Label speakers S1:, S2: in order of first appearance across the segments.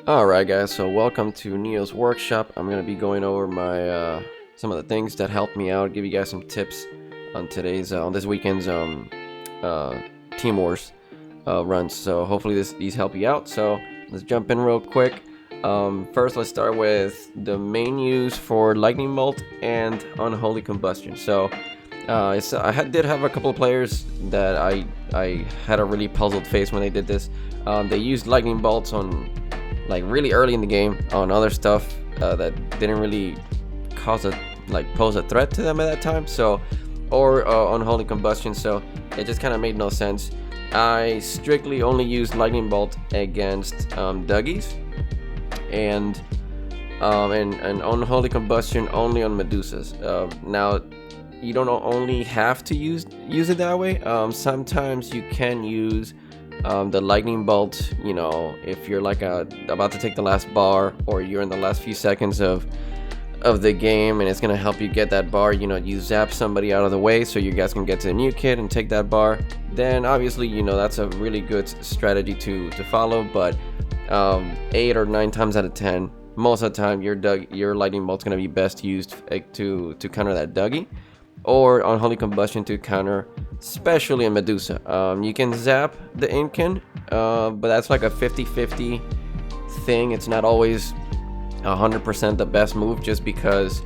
S1: Alright guys, so welcome to Neo's workshop. I'm gonna be going over my some of the things that helped me out, give you guys some tips on today's on this weekend's Team Wars runs. So hopefully these help you out. So let's jump in real quick. First let's start with the main use for Lightning Bolt and Unholy Combustion. So I did have a couple of players that I had a really puzzled face when they did this. They used Lightning Bolts on like really early in the game on other stuff that didn't really pose a threat to them at that time, so or Unholy Combustion, so it just kind of made no sense. I strictly only used Lightning Bolt against Duggies and Unholy Combustion only on Medusas. Now you don't only have to use it that way. Sometimes you can use the Lightning Bolt, you know, if you're like about to take the last bar, or you're in the last few seconds of the game and it's gonna help you get that bar. You know, you zap somebody out of the way so you guys can get to the new kid and take that bar. Then obviously, you know, that's a really good strategy to follow. But 8 or 9 times out of 10, most of the time, your Lightning Bolt's gonna be best used to counter that Dougie, or Unholy Combustion to counter, especially in Medusa. You can zap the Incan, but that's like a 50-50 thing. It's not always 100% the best move, just because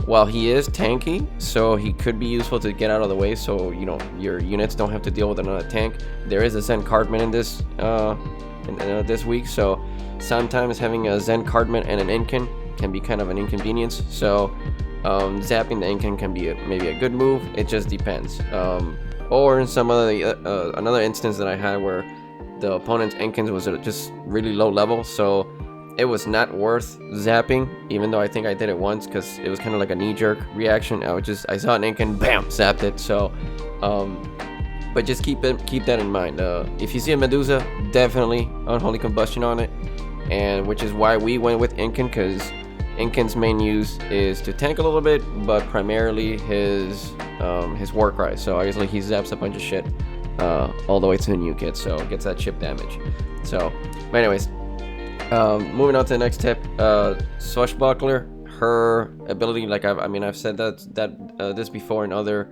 S1: while he is tanky, so he could be useful to get out of the way, so you know your units don't have to deal with another tank. There is a Zen Cardman in this this week, so sometimes having a Zen Cardman and an Incan can be kind of an inconvenience. So zapping the Incan can be maybe a good move. It just depends. Or in some other another instance that I had where the opponent's Incans was just really low level, so it was not worth zapping, even though I think I did it once because it was kind of like a knee-jerk reaction. I saw an Incan, bam, zapped it. So but just keep that in mind. If you see a Medusa, definitely Unholy Combustion on it, and which is why we went with Incan, because Incan's main use is to tank a little bit, but primarily his war cry. So obviously he zaps a bunch of shit all the way to the new kid, so gets that chip damage. So, but anyways, moving on to the next tip. Swashbuckler, her ability, like I've said that this before in other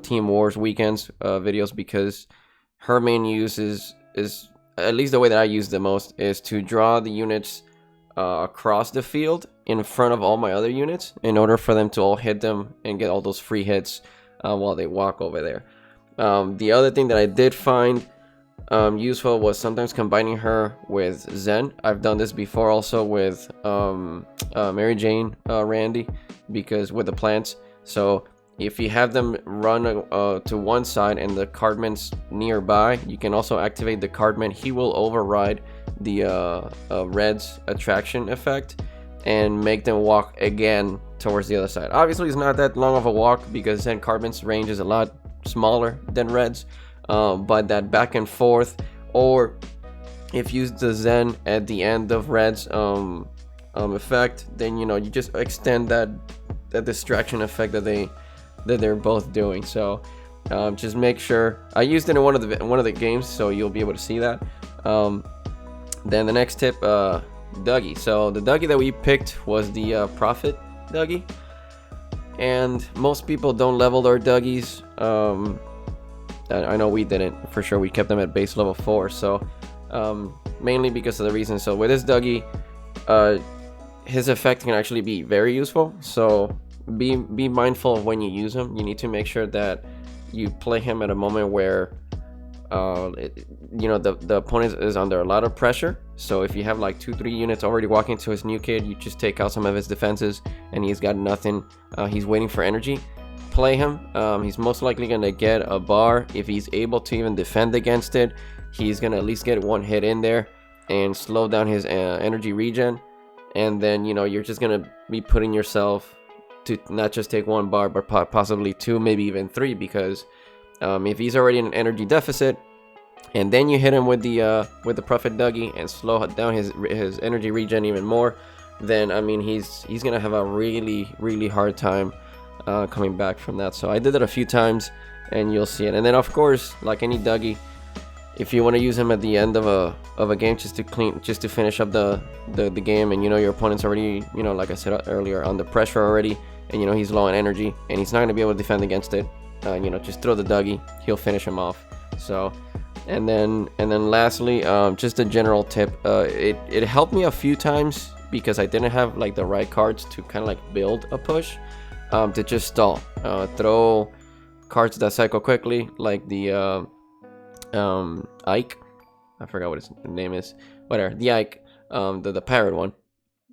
S1: Team Wars weekends videos, because her main use is at least the way that I use the most is to draw the units across the field in front of all my other units in order for them to all hit them and get all those free hits while they walk over there. The other thing that I did find useful was sometimes combining her with Zen. I've done this before also with Mary Jane Randy, because with the plants. So if you have them run to one side and the Cardman's nearby, you can also activate the Cardman. He will override the Red's attraction effect and make them walk again towards the other side. Obviously, it's not that long of a walk because then Cardman's range is a lot smaller than Red's, but that back and forth, or if you use the Zen at the end of Red's effect, then you know you just extend that distraction effect that they're both doing. So just make sure. I used it in one of the games, so you'll be able to see that. Then the next tip, Dougie. So the Dougie that we picked was the Prophet Dougie, and most people don't level their Dougies. I know we didn't, for sure. We kept them at base level 4, so mainly because of the reason. So with this Dougie, his effect can actually be very useful, so be mindful of when you use him. You need to make sure that you play him at a moment where the opponent is under a lot of pressure. So if you have like 2-3 units already walking to his new kid, you just take out some of his defenses and he's got nothing. He's waiting for energy. Play him. He's most likely going to get a bar. If he's able to even defend against it, he's going to at least get one hit in there and slow down his energy regen. And then, you know, you're just going to be putting yourself to not just take 1 bar, but possibly 2, maybe even 3, because if he's already in an energy deficit, and then you hit him with the Prophet Dougie and slow down his energy regen even more, then I mean he's gonna have a really hard time coming back from that. So I did it a few times, and you'll see it. And then of course, like any Dougie, if you want to use him at the end of a game, just to finish up the game, and your opponent's already, like I said earlier, under pressure already, and he's low on energy, and he's not going to be able to defend against it. Just throw the Dougie, he'll finish him off. So, and then lastly, just a general tip, it helped me a few times because I didn't have like the right cards to kind of like build a push, to just stall, throw cards that cycle quickly, like the Ike, I forgot what his name is, whatever, the Ike, the pirate one,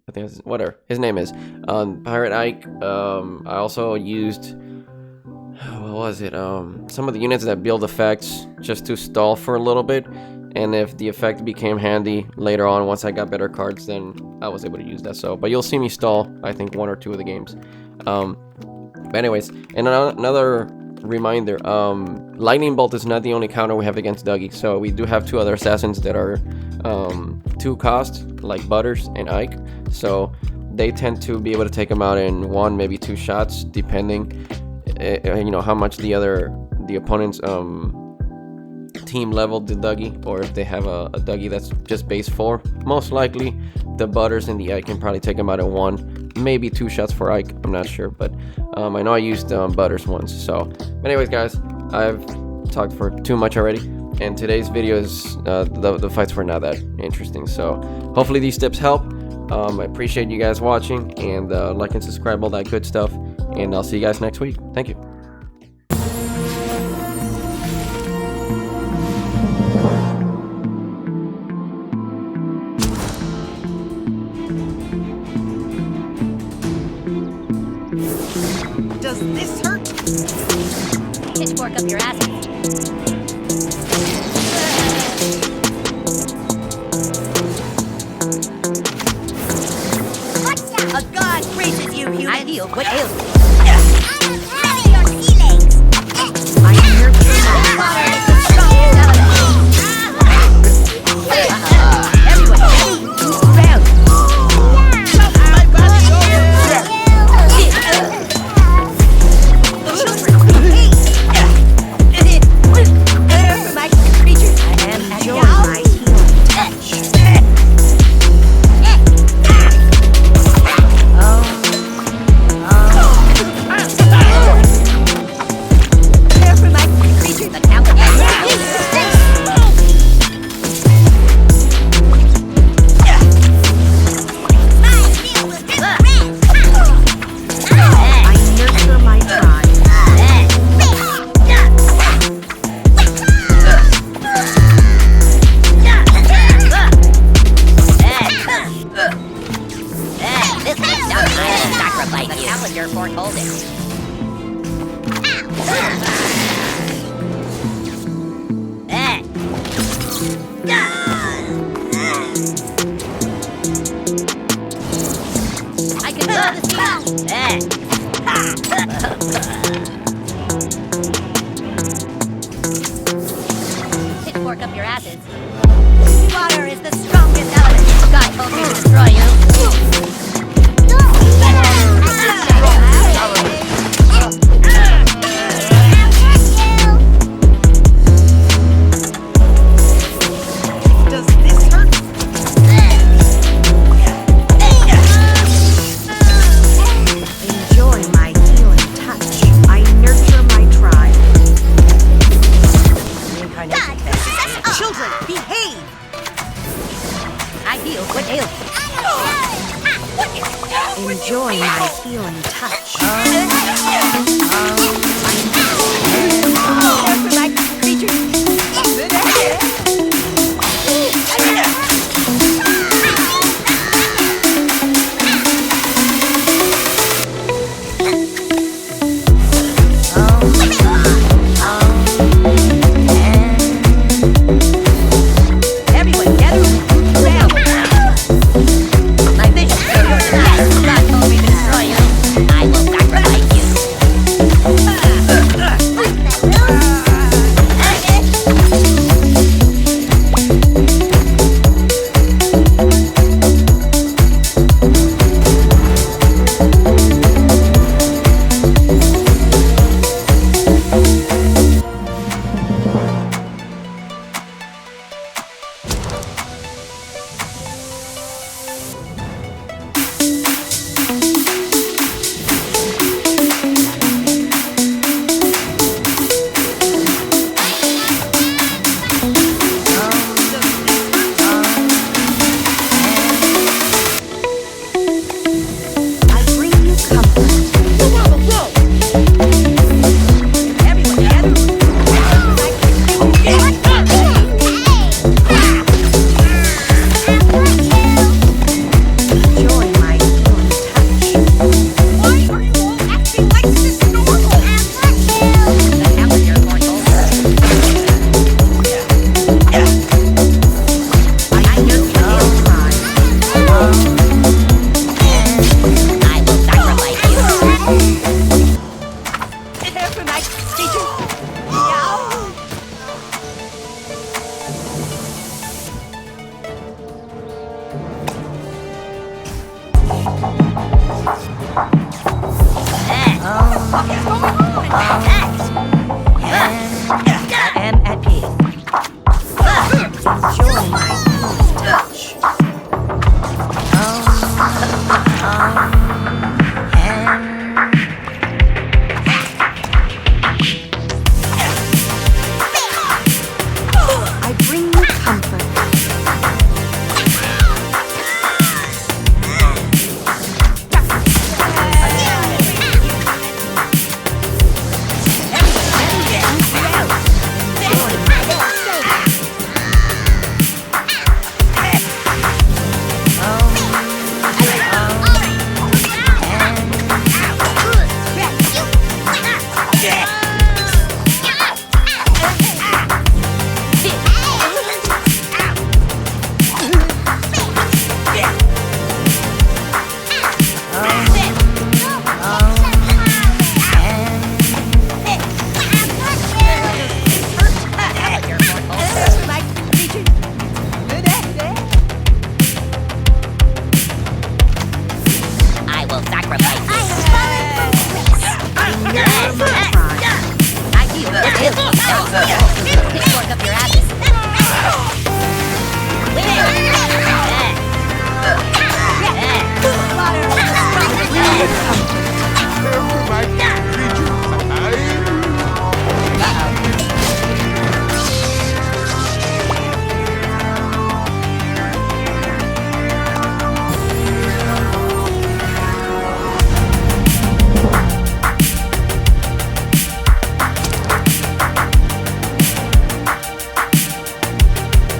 S1: I think it's, whatever his name is, Pirate Ike. I also used, what was it, some of the units that build effects just to stall for a little bit, and if the effect became handy later on once I got better cards, then I was able to use that. So, but you'll see me stall I think 1 or 2 of the games. But anyways, and another reminder, Lightning Bolt is not the only counter we have against Dougie. So we do have 2 other assassins that are 2 cost, like Butters and Ike, so they tend to be able to take him out in 1, maybe 2 shots, depending how much the opponent's team leveled the Dougie, or if they have a Dougie that's just base 4. Most likely the Butters and the Ike can probably take him out in 1, maybe 2 shots for Ike, I'm not sure, but I know I used Butters once. So anyways guys, I've talked for too much already, and today's video is the fights were not that interesting, so hopefully these tips help. I appreciate you guys watching, and like and subscribe, all that good stuff, and I'll see you guys next week. Thank you.
S2: Does this hurt?
S3: Pitchfork up your ass.
S2: A god graces you, human.
S3: I heal what ails you.
S2: I am your
S3: Everyone, round.
S2: my body my creatures.
S3: I am at your
S2: My healing touch. Care for my creatures.
S3: the count of
S2: I nurture my tribe.
S3: This looks dumb. Sacrifice you. The calendar foreholding. I can love the pitchfork up your asses. Water is the strongest element. God told me to destroy you.
S2: Does this hurt? Enjoy my healing touch. I nurture my tribe. Children, behave!
S3: I heal what ails you.
S2: Enjoy my healing touch.
S3: Everyone gather around. My vision for your life. God told me to destroy you. I will sacrifice you.
S2: I am at peace. Enjoy my healing touch. I bring you comfort.
S3: I will sacrifice you. I heal. Pitchfork up your asses.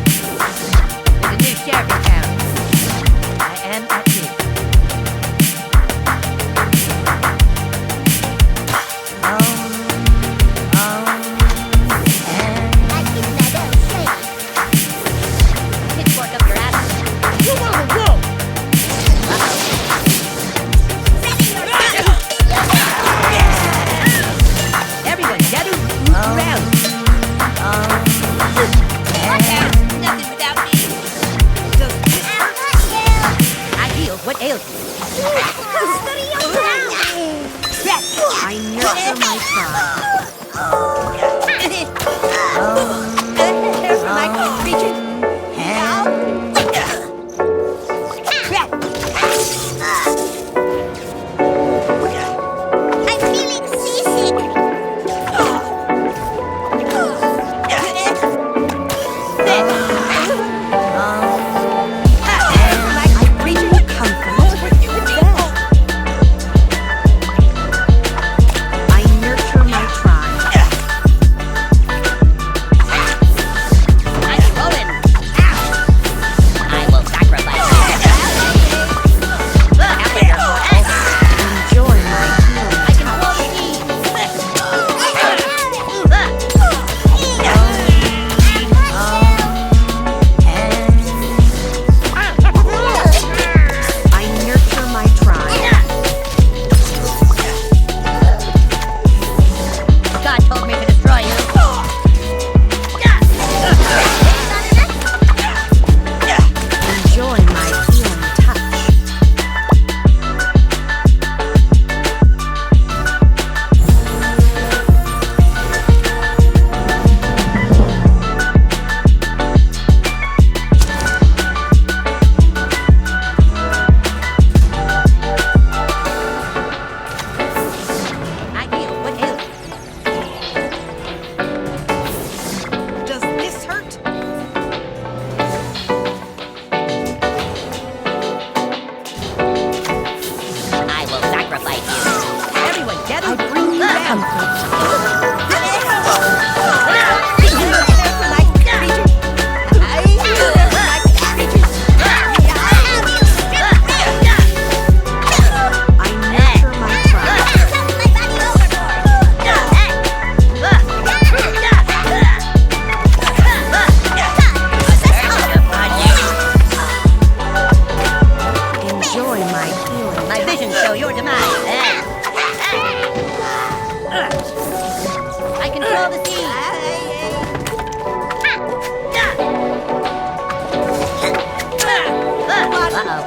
S3: There's a new sheriff in town. I am at peace. Pitchfork up your asses. Everyone gather around. Nothing without me. I heal. What ails you?
S2: I nurture my tribe.
S3: There's my creature. I'm feeling seasick.
S2: I bring you comfort. I nurture my tribe.
S3: I'm rolling. I will sacrifice
S2: Enjoy my healing.
S3: I can blow the
S2: I nurture my tribe.
S3: God told me to destroy you.
S2: Enjoy my healing touch.
S3: I heal. What ails you?
S2: Does this hurt?
S3: I will sacrifice you. Everyone gather.
S2: I bring you comfort. I nurture my tribe. Enjoy my healing.
S3: My visions show your demise. I control the sea. Uh-oh.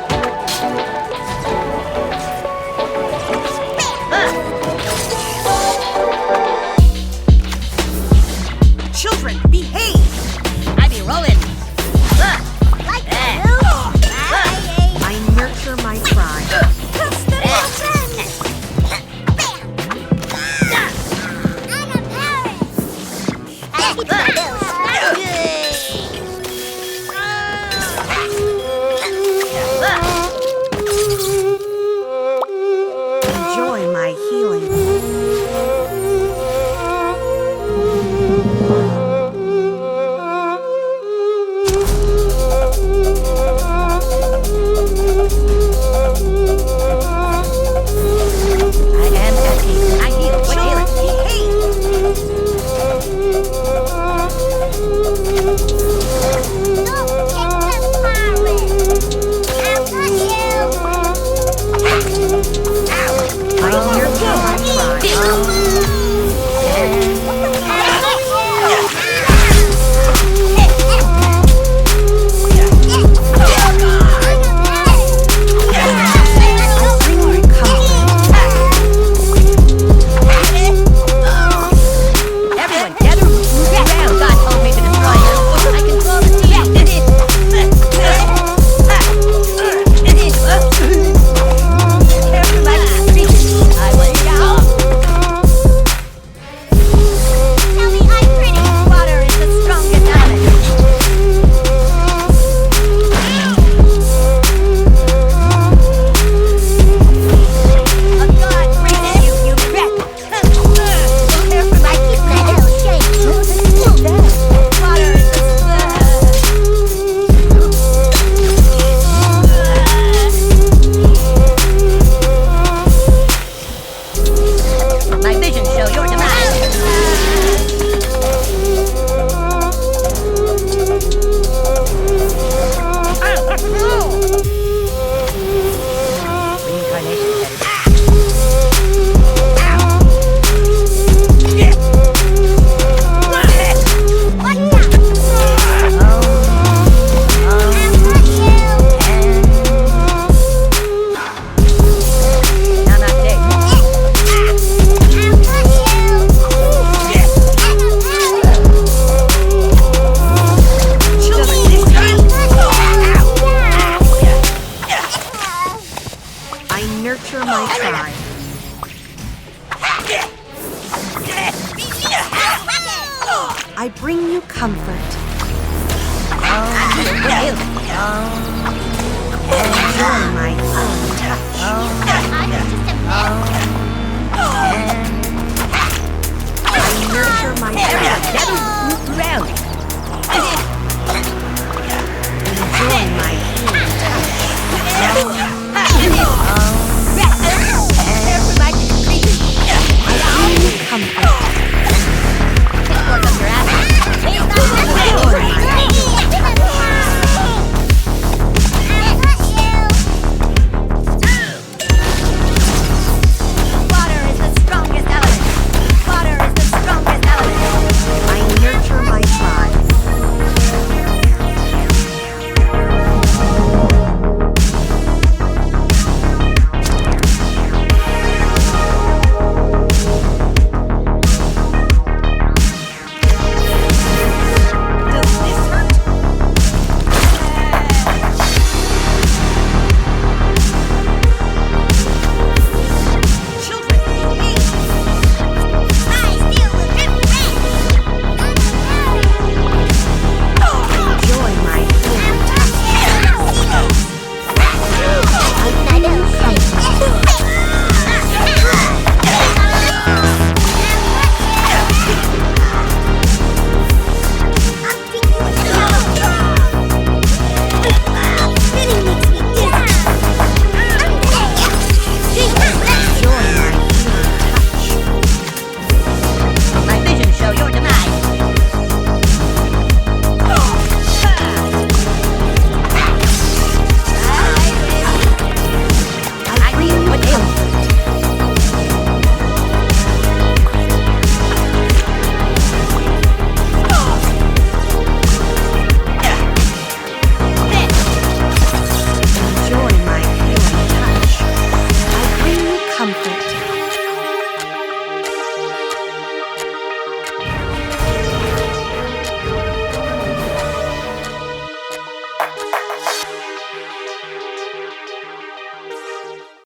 S2: comfort. Enjoy my own touch. I nurture my trap.